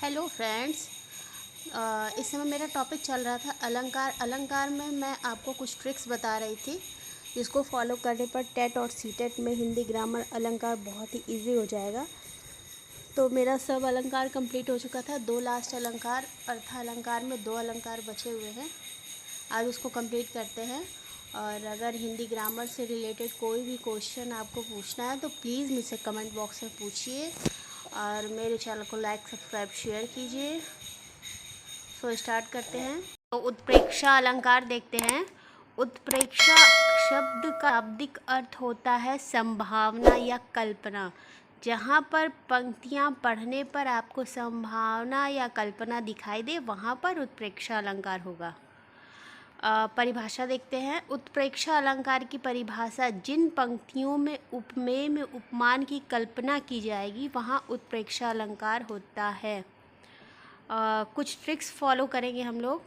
Hello friends. इस समय मेरा टॉपिक चल रहा था अलंकार। अलंकार में मैं आपको कुछ ट्रिक्स बता रही थी जिसको फॉलो करने पर टेट और सीटेट में हिंदी ग्रामर अलंकार बहुत ही इजी हो जाएगा। तो मेरा सब अलंकार कंप्लीट हो चुका था। 2 लास्ट अलंकार अर्थ अलंकार में 2 अलंकार बचे हुए हैं। आज उसको कंप्लीट करते हैं। और अगर हिंदी ग्रामर से रिलेटेड कोई भी क्वेश्चन आपको पूछना है तो प्लीज़ मुझसे कमेंट बॉक्स में पूछिए और मेरे चैनल को लाइक सब्सक्राइब शेयर कीजिए। तो स्टार्ट करते हैं। तो उत्प्रेक्षा अलंकार देखते हैं। उत्प्रेक्षा शब्द का शाब्दिक अर्थ होता है संभावना या कल्पना। जहाँ पर पंक्तियाँ पढ़ने पर आपको संभावना या कल्पना दिखाई दे वहाँ पर उत्प्रेक्षा अलंकार होगा। परिभाषा देखते हैं। उत्प्रेक्षा अलंकार की परिभाषा, जिन पंक्तियों में उपमेय में उपमान की कल्पना की जाएगी वहाँ उत्प्रेक्षा अलंकार होता है। कुछ ट्रिक्स फॉलो करेंगे हम लोग।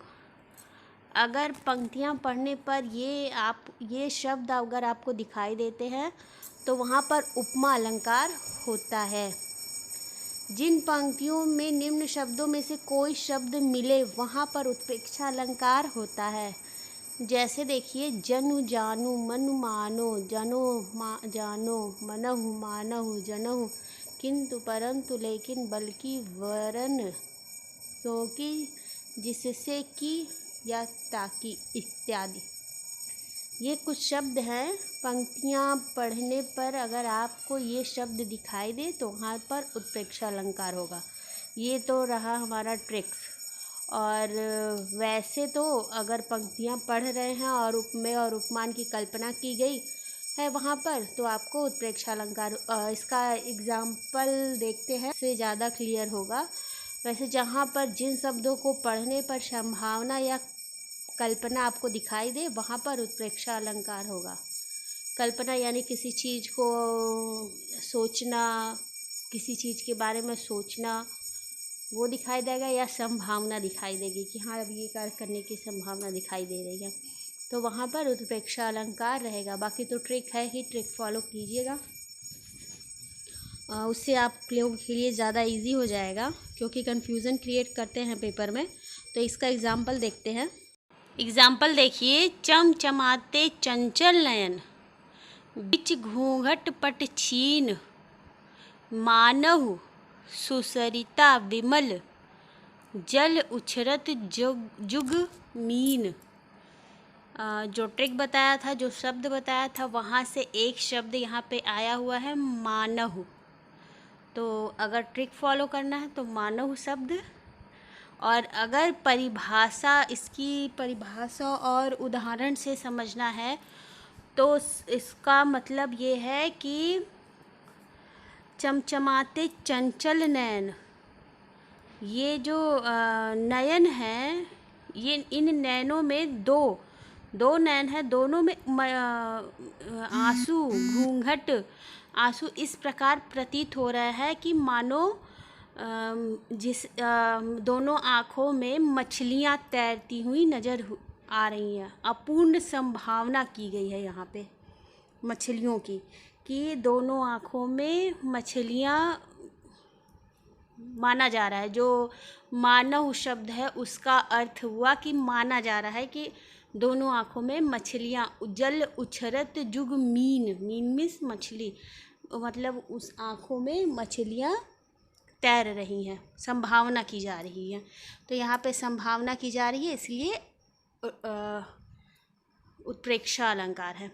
अगर पंक्तियाँ पढ़ने पर ये शब्द अगर आपको दिखाई देते हैं तो वहाँ पर उपमा अलंकार होता है। जिन पंक्तियों में निम्न शब्दों में से कोई शब्द मिले वहाँ पर उत्प्रेक्षा अलंकार होता है। जैसे देखिए, जनु जानु मनु मानो, जनो जानो मनहु मानहु जनहु, किंतु परंतु लेकिन बल्कि वरन क्योंकि जिससे कि या ताकि इत्यादि। ये कुछ शब्द हैं। पंक्तियाँ पढ़ने पर अगर आपको ये शब्द दिखाई दे तो वहाँ पर उत्प्रेक्षा अलंकार होगा। ये तो रहा हमारा ट्रिक्स। और वैसे तो अगर पंक्तियाँ पढ़ रहे हैं और उपमेय और उपमान की कल्पना की गई है वहाँ पर तो आपको उत्प्रेक्षा अलंकार, इसका एग्जाम्पल देखते हैं, इससे ज़्यादा क्लियर होगा। वैसे जहाँ पर जिन शब्दों को पढ़ने पर संभावना या कल्पना आपको दिखाई दे वहाँ पर उत्प्रेक्षा अलंकार होगा। कल्पना यानी किसी चीज़ को सोचना, किसी चीज़ के बारे में सोचना, वो दिखाई देगा, या संभावना दिखाई देगी कि हाँ अब ये कार्य करने की संभावना दिखाई दे रही है तो वहाँ पर उत्प्रेक्षा अलंकार रहेगा। बाकी तो ट्रिक है ही, ट्रिक फॉलो कीजिएगा, उससे आप लोगों के लिए ज़्यादा इजी हो जाएगा क्योंकि कन्फ्यूज़न क्रिएट करते हैं पेपर में। तो इसका एग्ज़ाम्पल देखते हैं। एग्ज़ाम्पल देखिए, चमचमाते चंचल नयन, बिच घूंघट पट छीन, मानहु सुसरिता विमल, जल उछरत जुग मीन। जो ट्रिक बताया था, जो शब्द बताया था, वहाँ से एक शब्द यहाँ पे आया हुआ है मानहु। तो अगर ट्रिक फॉलो करना है तो मानहु शब्द, और अगर परिभाषा, इसकी परिभाषा और उदाहरण से समझना है तो इसका मतलब ये है कि चमचमाते चंचल नयन, ये जो नयन है, ये इन नयनों में दो नयन है, दोनों में आंसू, घूंघट आंसू इस प्रकार प्रतीत हो रहा है कि मानो दोनों आँखों में मछलियाँ तैरती हुई नज़र आ रही हैं। अपूर्ण संभावना की गई है यहाँ पे मछलियों की, कि दोनों आँखों में मछलियाँ माना जा रहा है। जो मानव शब्द है उसका अर्थ हुआ कि माना जा रहा है कि दोनों आँखों में मछलियाँ, जल उछरत जुग मीन, मीन मीन्स मछली, मतलब उस आँखों में मछलियाँ तैर रही हैं, संभावना की जा रही है। तो यहाँ पे संभावना की जा रही है, इसलिए उत्प्रेक्षा अलंकार है।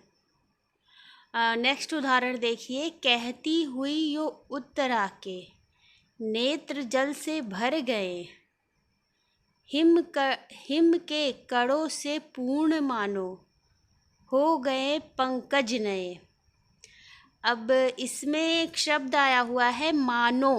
नेक्स्ट उदाहरण देखिए, कहती हुई यो उत्तरा के, नेत्र जल से भर गए, हिम के कड़ों से पूर्ण मानो, हो गए पंकज नए। अब इसमें एक शब्द आया हुआ है मानो।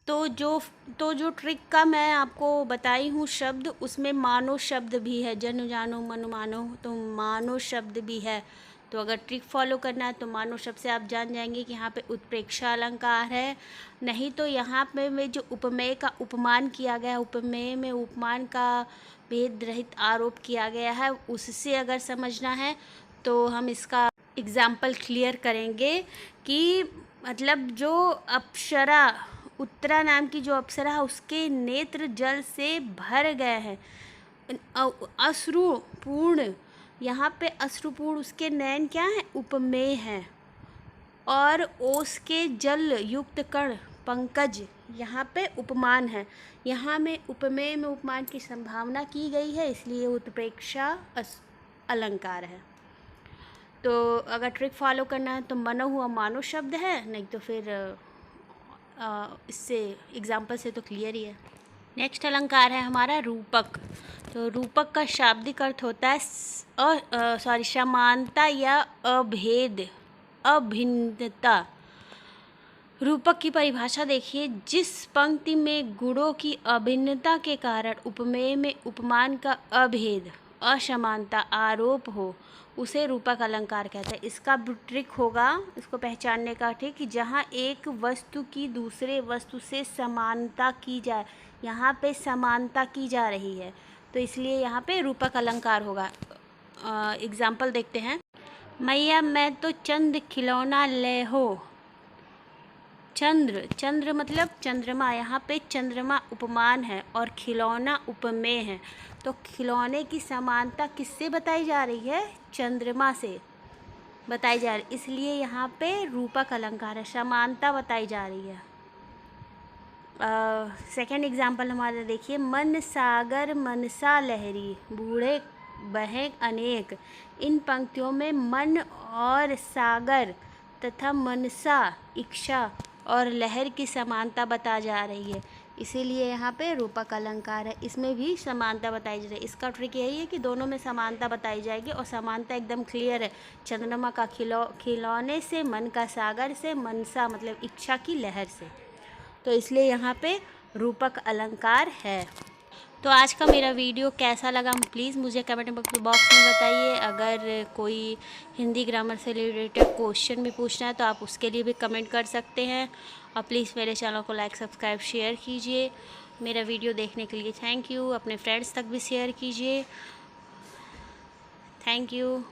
तो जो ट्रिक का मैं आपको बताई हूँ शब्द, उसमें मानो शब्द भी है, जनु जानो मनु मानो, तो मानो शब्द भी है। तो अगर ट्रिक फॉलो करना है तो मानो शब्द से आप जान जाएंगे कि यहाँ पे उत्प्रेक्षा अलंकार है। नहीं तो यहाँ पे में जो उपमेय का उपमान किया गया है, उपमेय में उपमान का भेद रहित आरोप किया गया है, उससे अगर समझना है तो हम इसका एग्ज़ाम्पल क्लियर करेंगे कि मतलब जो अप्सरा उत्तरा नाम की जो अप्सरा है उसके नेत्र जल से भर गए हैं। अश्रुपूर्ण, यहाँ पे अश्रुपूर्ण उसके नयन क्या है, उपमेय हैं। और ओस के जल युक्त कण पंकज, यहाँ पे उपमान है। यहाँ में उपमेय में उपमान की संभावना की गई है, इसलिए उत्प्रेक्षा अलंकार है। तो अगर ट्रिक फॉलो करना है तो मनो हुआ मानो शब्द है, नहीं तो फिर इससे एग्जाम्पल से तो क्लियर ही है। नेक्स्ट अलंकार है हमारा रूपक। तो रूपक का शाब्दिक अर्थ होता है समानता या अभेद, अभिन्नता। रूपक की परिभाषा देखिए, जिस पंक्ति में गुणों की अभिन्नता के कारण उपमेय में उपमान का अभेद, असमानता आरोप हो, उसे रूपक अलंकार कहते हैं। इसका ट्रिक होगा, इसको पहचानने का ट्रिक, कि जहाँ एक वस्तु की दूसरे वस्तु से समानता की जाए, यहाँ पे समानता की जा रही है, तो इसलिए यहाँ पे रूपक अलंकार होगा। एग्जाम्पल देखते हैं। मैया मैं तो चंद खिलौना ले हो। चंद्र, चंद्र मतलब चंद्रमा, यहाँ पे चंद्रमा उपमान है और खिलौना उपमेय है। तो खिलौने की समानता किससे बताई जा रही है, चंद्रमा से बताई जा रही, इसलिए यहाँ पे रूपक अलंकार है, समानता बताई जा रही है। सेकंड एग्जाम्पल हमारा देखिए, मन सागर मनसा लहरी, बूढ़े बहें अनेक। इन पंक्तियों में मन और सागर तथा मनसा इच्छा और लहर की समानता बता जा रही है, इसीलिए यहाँ पे रूपक अलंकार है। इसमें भी समानता बताई जा रही है। इसका ट्रिक यही है कि दोनों में समानता बताई जाएगी और समानता एकदम क्लियर है। चंद्रमा का खिलौने से, मन का सागर से, मनसा मतलब इच्छा की लहर से, तो इसलिए यहाँ पे रूपक अलंकार है। तो आज का मेरा वीडियो कैसा लगा प्लीज़ मुझे कमेंट बॉक्स में बताइए। अगर कोई हिंदी ग्रामर से रिलेटेड क्वेश्चन भी पूछना है तो आप उसके लिए भी कमेंट कर सकते हैं। और प्लीज़ मेरे चैनल को लाइक, सब्सक्राइब, शेयर कीजिए। मेरा वीडियो देखने के लिए थैंक यू। अपने फ्रेंड्स तक भी शेयर कीजिए। Thank you.